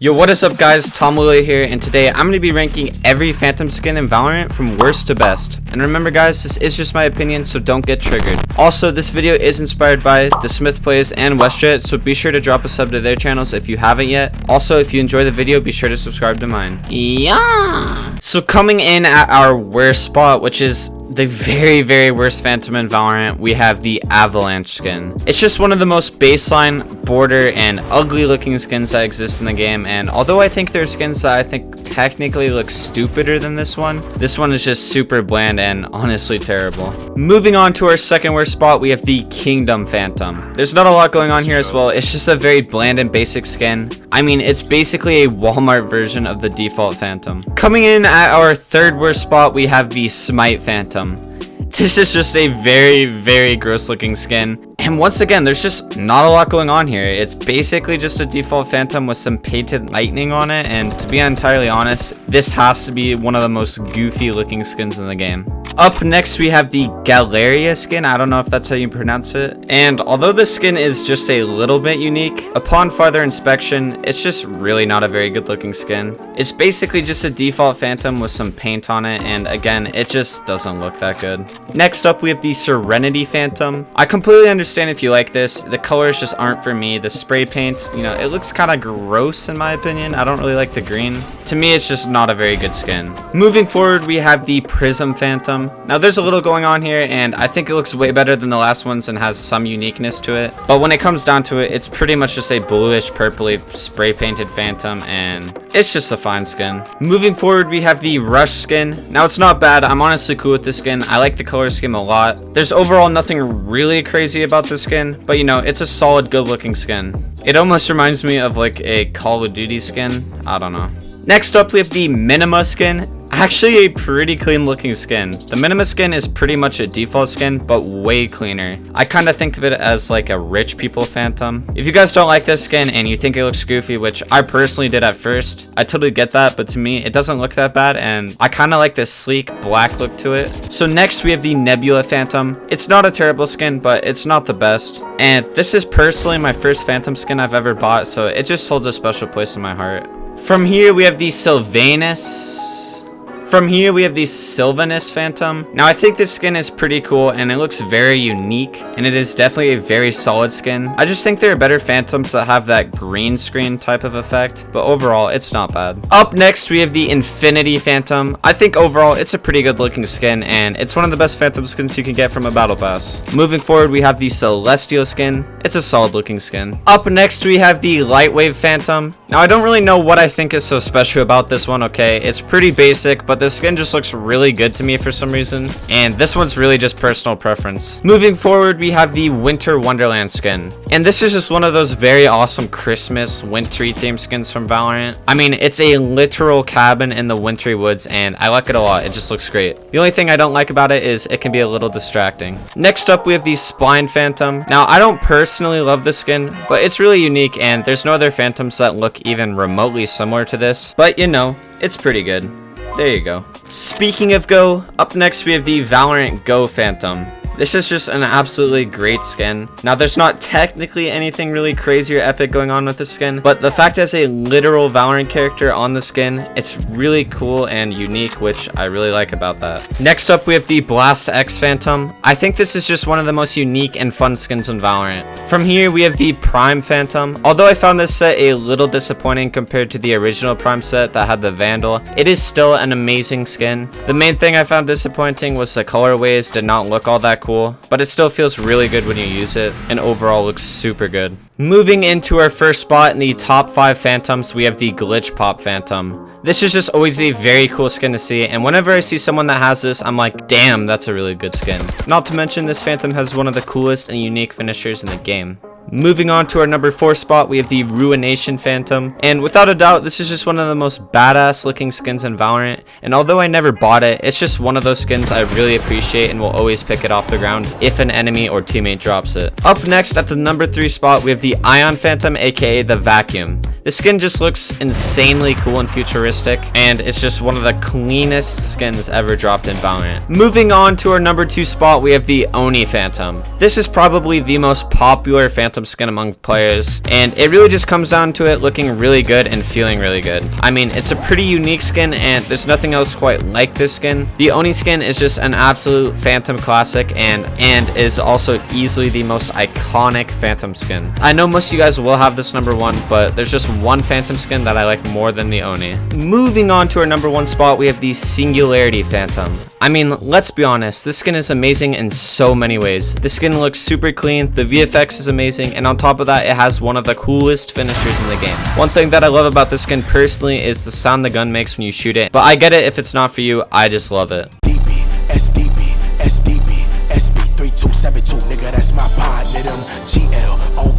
Yo, what is up guys, Tom here, and today I'm going to be ranking every Phantom skin in Valorant from worst to best. And remember guys, this is just my opinion, so don't get triggered. Also, this video is inspired by the Smith Plays and WestJet, so be sure to drop a sub to their channels if you haven't yet. Also, if you enjoy the video, be sure to subscribe to mine. Yeah! So coming in at our worst spot, which is the very worst Phantom in Valorant, we have the Avalanche skin. It's just one of the most baseline, border, and ugly looking skins that exist in the game, and although I think there are skins that I think technically look stupider than this one is just super bland and honestly terrible. Moving on to our second worst spot, we have the Kingdom Phantom. There's not a lot going on here as well, it's just a very bland and basic skin. I mean, it's basically a Walmart version of the default Phantom. Coming in at our third worst spot, we have the Smite Phantom. This is just a very gross looking skin, and once again there's just not a lot going on here. It's basically just a default Phantom with some painted lightning on it, and to be entirely honest, this has to be one of the most goofy looking skins in the game. Up next we have the Galleria skin. I don't know if that's how you pronounce it, and although this skin is just a little bit unique, upon further inspection it's just really not a very good looking skin. It's basically just a default Phantom with some paint on it, and again it just doesn't look that good. Next up we have the Serenity Phantom. I completely understand if you like this. The colors just aren't for me. The spray paint, you know, it looks kind of gross in my opinion. I don't really like the green. To me it's just not a very good skin. Moving forward we have the Prism Phantom. Now there's a little going on here, and I think it looks way better than the last ones and has some uniqueness to it, but when it comes down to it, it's pretty much just a bluish purpley spray painted Phantom, and it's just a fine skin. Moving forward we have the Rush skin. Now it's not bad. I'm honestly cool with this skin. I like the color scheme a lot. There's overall nothing really crazy about this skin, but you know, it's a solid good looking skin. It almost reminds me of like a Call of Duty skin. I don't know. Next up we have the Minima skin. Actually a pretty clean looking skin. The Minima skin is pretty much a default skin, but way cleaner. I kind of think of it as like a rich people Phantom. If you guys don't like this skin and you think it looks goofy, which I personally did at first, I totally get that, but to me it doesn't look that bad, and I kind of like this sleek black look to it. So next we have the Nebula Phantom. It's not a terrible skin, but it's not the best, and this is personally my first Phantom skin I've ever bought, so it just holds a special place in my heart. From here we have the Sylvanus Phantom. Now I think this skin is pretty cool and it looks very unique, and it is definitely a very solid skin. I just think there are better Phantoms that have that green screen type of effect, but overall it's not bad. Up next we have the Infinity Phantom. I think overall it's a pretty good looking skin, and it's one of the best Phantom skins you can get from a battle pass. Moving forward we have the Celestial skin. It's a solid looking skin. Up next we have the Lightwave Phantom. Now I don't really know what I think is so special about this one, okay? It's pretty basic, but the skin just looks really good to me for some reason, and this one's really just personal preference. Moving forward we have the Winter Wonderland skin, and this is just one of those very awesome Christmas wintry themed skins from Valorant. I mean, it's a literal cabin in the wintry woods, and I like it a lot. It just looks great. The only thing I don't like about it is it can be a little distracting. Next up we have the Spline Phantom. Now I don't personally love this skin, but it's really unique, and there's no other Phantoms that look even remotely similar to this, but you know, it's pretty good. There you go. Speaking of Go, up next we have the Valorant Go Phantom. This is just an absolutely great skin. Now there's not technically anything really crazy or epic going on with this skin, but the fact as a literal Valorant character on the skin, it's really cool and unique, which I really like about that. Next up we have the Blast X Phantom. I think this is just one of the most unique and fun skins in Valorant. From here we have the Prime Phantom. Although I found this set a little disappointing compared to the original Prime set that had the Vandal, it is still an amazing skin. The main thing I found disappointing was the colorways did not look all that cool, but it still feels really good when you use it, and overall looks super good. Moving into our first spot in the top 5 Phantoms, we have the Glitch Pop Phantom. This is just always a very cool skin to see, and whenever I see someone that has this, I'm like, damn, that's a really good skin. Not to mention this Phantom has one of the coolest and unique finishers in the game. Moving on to our number 4 spot, we have the Ruination Phantom, and without a doubt this is just one of the most badass looking skins in Valorant, and although I never bought it, it's just one of those skins I really appreciate and will always pick it off the ground if an enemy or teammate drops it. Up next at the number 3 spot we have the Ion Phantom, aka the Vacuum. This skin just looks insanely cool and futuristic, and it's just one of the cleanest skins ever dropped in Valorant. Moving on to our number 2 spot, we have the Oni Phantom. This is probably the most popular Phantom Phantom skin among players, and it really just comes down to it looking really good and feeling really good. I mean, it's a pretty unique skin, and there's nothing else quite like this skin. The Oni skin is just an absolute Phantom classic, and is also easily the most iconic Phantom skin. I know most of you guys will have this number one, but there's just one Phantom skin that I like more than the Oni. Moving on to our number one spot, we have the Singularity Phantom. I mean, let's be honest, this skin is amazing in so many ways. The skin looks super clean, the VFX is amazing, and on top of that, it has one of the coolest finishers in the game. One thing that I love about this skin personally is the sound the gun makes when you shoot it, but I get it if it's not for you, I just love it. SB 3272, nigga, that's my pod, let them GL,